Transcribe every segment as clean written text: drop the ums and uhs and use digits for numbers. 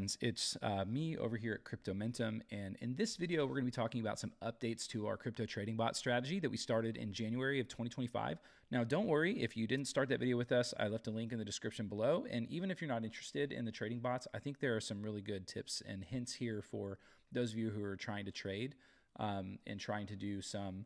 friends, it's me over here at Cryptomentum, and in this video we're going to be talking about some updates to our crypto trading bot strategy that we started in January of 2025. Now don't worry if you didn't start that video with us, I left a link in the description below, and even if you're not interested in the trading bots, I think there are some really good tips and hints here for those of you who are trying to trade and trying to do some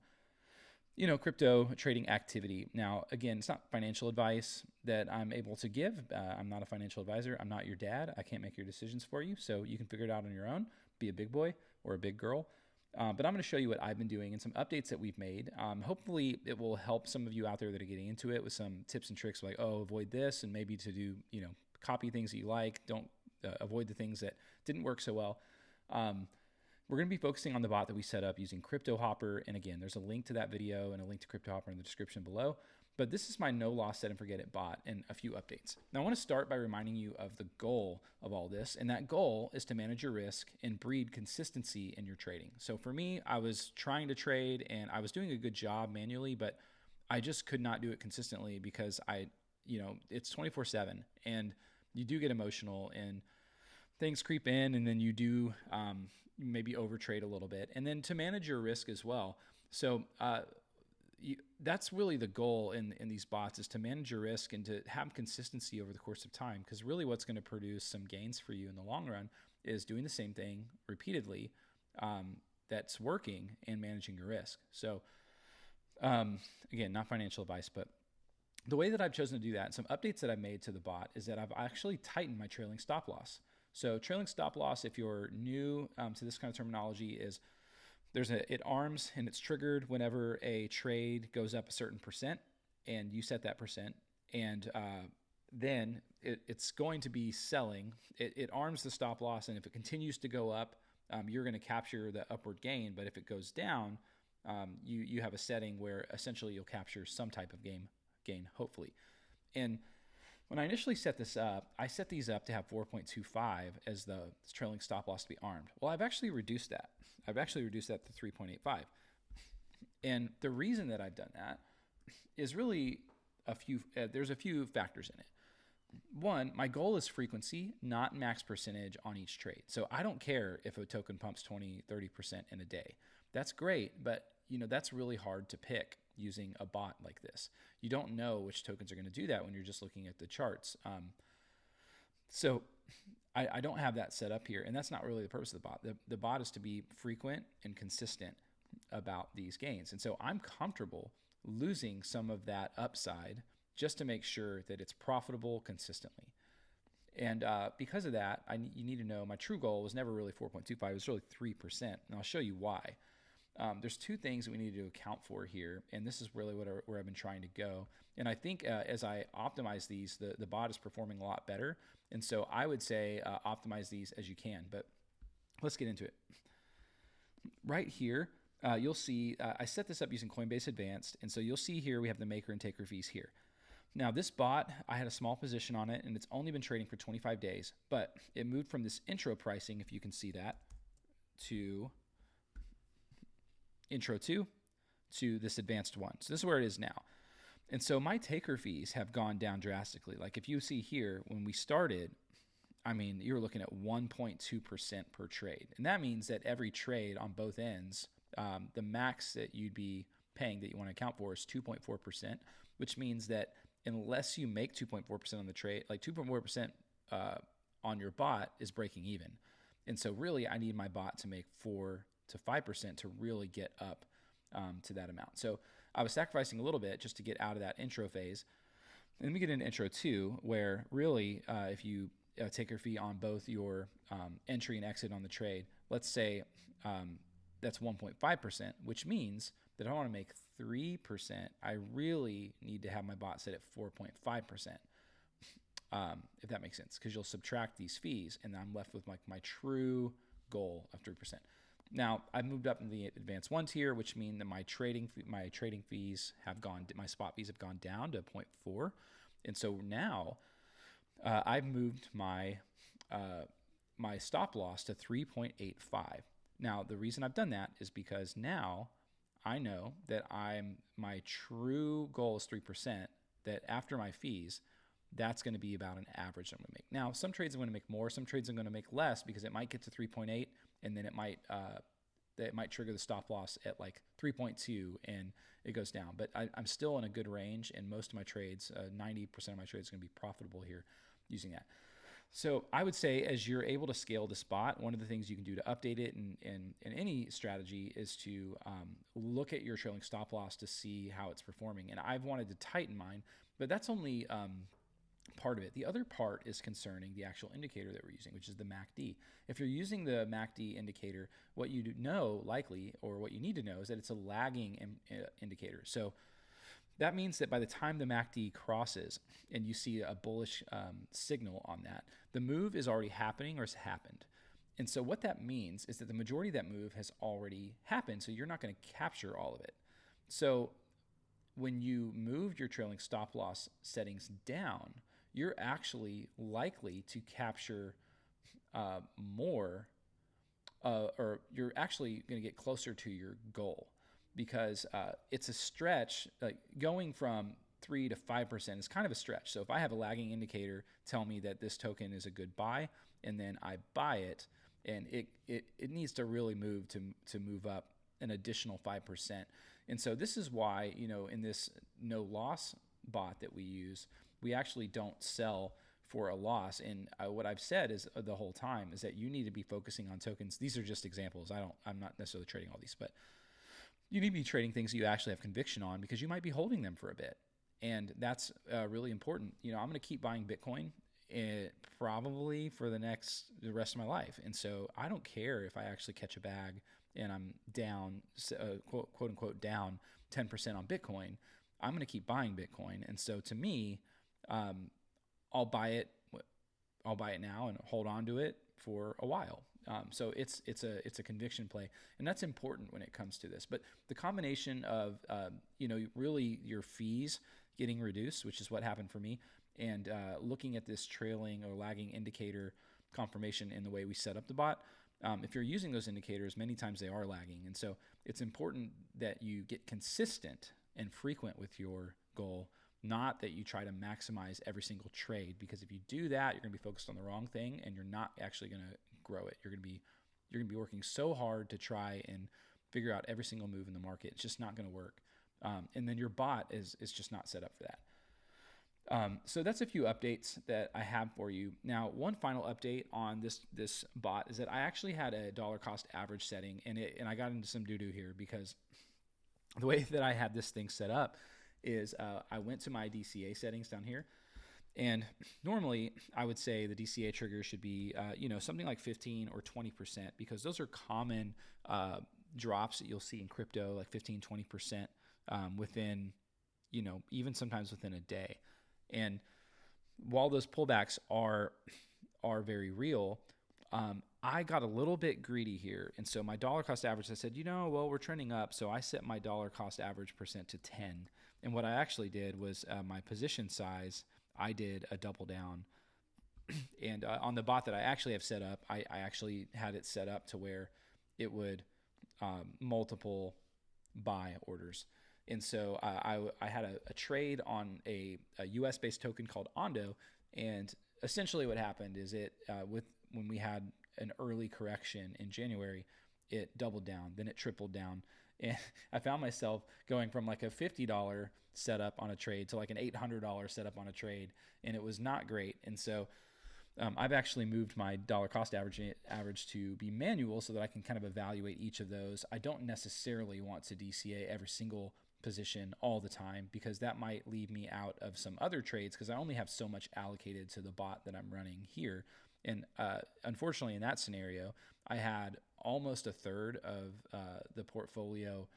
crypto trading activity. Now, again, it's not financial advice that I'm able to give. I'm not a financial advisor. I'm not your dad. I can't make your decisions for you. So you can figure it out on your own. Be a big boy or a big girl. But I'm going to show you what I've been doing and some updates that we've made. Hopefully it will help some of you out there that are getting into it with some tips and tricks like, oh, avoid this, and maybe to do, copy things that you like. Don't avoid the things that didn't work so well. We're going to be focusing on the bot that we set up using CryptoHopper. And again, there's a link to that video and a link to CryptoHopper in the description below. But this is my no loss set and forget it bot and a few updates. Now I want to start by reminding you of the goal of all this. And that goal is to manage your risk and breed consistency in your trading. So for me, I was trying to trade and I was doing a good job manually, but I just could not do it consistently because it's 24/7 and you do get emotional and things creep in, and then you do maybe overtrade a little bit, and then to manage your risk as well. So that's really the goal in these bots, is to manage your risk and to have consistency over the course of time, because really what's going to produce some gains for you in the long run is doing the same thing repeatedly that's working and managing your risk. So again, not financial advice, but the way that I've chosen to do that and some updates that I've made to the bot is that I've actually tightened my trailing stop loss. So trailing stop loss, if you're new to this kind of terminology, is it arms and it's triggered whenever a trade goes up a certain percent, and you set that percent, and then it's going to be selling. It arms the stop loss, and if it continues to go up, you're going to capture the upward gain. But if it goes down, you have a setting where essentially you'll capture some type of gain, hopefully. And when I initially set this up, I set these up to have 4.25 as the trailing stop loss to be armed. Well, I've actually reduced that. I've actually reduced that to 3.85. And the reason that I've done that is really there's a few factors in it. One, my goal is frequency, not max percentage on each trade. So I don't care if a token pumps 20, 30% in a day. That's great, but that's really hard to pick using a bot like this. You don't know which tokens are going to do that when you're just looking at the charts. So I don't have that set up here, and that's not really the purpose of the bot. The bot is to be frequent and consistent about these gains. And so I'm comfortable losing some of that upside just to make sure that it's profitable consistently. And because of that, you need to know my true goal was never really 4.25, it was really 3%. And I'll show you why. There's two things that we need to account for here, and this is really where I've been trying to go. And I think as I optimize these, the bot is performing a lot better. And so I would say optimize these as you can, but let's get into it. Right here, you'll see I set this up using Coinbase Advanced, and so you'll see here we have the maker and taker fees here. Now this bot, I had a small position on it, and it's only been trading for 25 days, but it moved from this intro pricing, if you can see that, to intro 2 to this advanced one. So this is where it is now. And so my taker fees have gone down drastically. Like if you see here, when we started, you were looking at 1.2% per trade. And that means that every trade on both ends, the max that you'd be paying that you want to account for is 2.4%, which means that unless you make 2.4% on the trade, like 2.4% on your bot is breaking even. And so really I need my bot to make 4 to 5% to really get up to that amount. So I was sacrificing a little bit just to get out of that intro phase. And then we get into intro 2, where really if you take your fee on both your entry and exit on the trade, let's say that's 1.5%, which means that I want to make 3%. I really need to have my bot set at 4.5%, if that makes sense, because you'll subtract these fees, and I'm left with my true goal of 3%. Now I've moved up in the advanced one tier, which means that my trading fees have gone, my spot fees have gone down to 0.4, and so now I've moved my my stop loss to 3.85. Now the reason I've done that is because now I know that my true goal is 3%. That after my fees, that's going to be about an average I'm going to make. Now, some trades I'm going to make more, some trades I'm going to make less, because it might get to 3.8 and then it might trigger the stop loss at like 3.2 and it goes down. But I'm still in a good range, and most of my trades, 90% of my trades, are going to be profitable here using that. So I would say, as you're able to scale the spot, one of the things you can do to update it in any strategy is to look at your trailing stop loss to see how it's performing. And I've wanted to tighten mine, but that's only part of it. The other part is concerning the actual indicator that we're using, which is the MACD. If you're using the MACD indicator, what you know likely, or what you need to know, is that it's a lagging indicator. So that means that by the time the MACD crosses and you see a bullish signal on that, the move is already happening or has happened. And so what that means is that the majority of that move has already happened, so you're not going to capture all of it. So when you move your trailing stop loss settings down, you're actually likely to capture more, or you're actually going to get closer to your goal, because it's a stretch. Like going from 3 to 5% is kind of a stretch. So if I have a lagging indicator tell me that this token is a good buy, and then I buy it, and it needs to really move to move up an additional 5%. And so this is why, in this no loss bot that we use, we actually don't sell for a loss. And what I've said is the whole time is that you need to be focusing on tokens. These are just examples. I'm not necessarily trading all these, but you need to be trading things that you actually have conviction on, because you might be holding them for a bit. And that's really important. I'm going to keep buying Bitcoin probably for the rest of my life. And so I don't care if I actually catch a bag and I'm down, quote unquote, down 10% on Bitcoin. I'm going to keep buying Bitcoin. And so to me, I'll buy it now and hold on to it for a while. So it's a conviction play, and that's important when it comes to this. But the combination of really your fees getting reduced, which is what happened for me, and looking at this trailing or lagging indicator confirmation in the way we set up the bot. If you're using those indicators, many times they are lagging, and so it's important that you get consistent and frequent with your goal. Not that you try to maximize every single trade, because if you do that, you're going to be focused on the wrong thing, and you're not actually going to grow it. You're going to be working so hard to try and figure out every single move in the market. It's just not going to work. And then your bot is just not set up for that. So that's a few updates that I have for you. Now, one final update on this bot is that I actually had a dollar cost average setting, and I got into some doo-doo here, because the way that I had this thing set up is I went to my DCA settings down here, and normally I would say the DCA trigger should be something like 15 or 20%, because those are common drops that you'll see in crypto, like 15-20% within even sometimes within a day. And while those pullbacks are very real, I got a little bit greedy here. And so my dollar cost average, I said, well, we're trending up, so I set my dollar cost average percent to 10. And what I actually did was my position size, I did a double down. And on the bot that I actually have set up, I actually had it set up to where it would multiple buy orders. And so I had a trade on a US-based token called Ondo. And essentially what happened is when we had an early correction in January, it doubled down, then it tripled down. And I found myself going from like a $50 setup on a trade to like an $800 setup on a trade, and it was not great. And so I've actually moved my dollar cost average to be manual, so that I can kind of evaluate each of those. I don't necessarily want to DCA every single position all the time, because that might leave me out of some other trades, because I only have so much allocated to the bot that I'm running here. And unfortunately, in that scenario, I had almost a third of the portfolio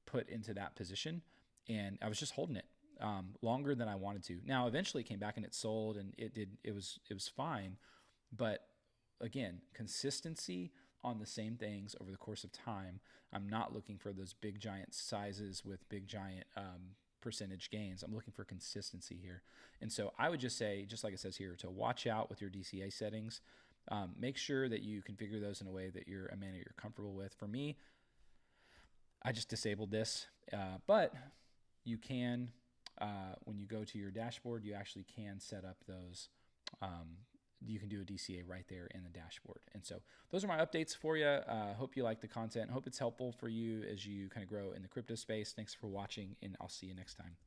put into that position, and I was just holding it longer than I wanted to. Now, eventually it came back and it sold, and it was fine. But again, consistency on the same things over the course of time. I'm not looking for those big giant sizes with big giant percentage gains. I'm looking for consistency here. And so I would just say, just like it says here, to watch out with your DCA settings. Make sure that you configure those in a way that you're comfortable with. For me, I just disabled this, but you can when you go to your dashboard, you actually can set up those. You can do a DCA right there in the dashboard. And so those are my updates for you. Hope you like the content. Hope it's helpful for you as you kind of grow in the crypto space. Thanks for watching, and I'll see you next time.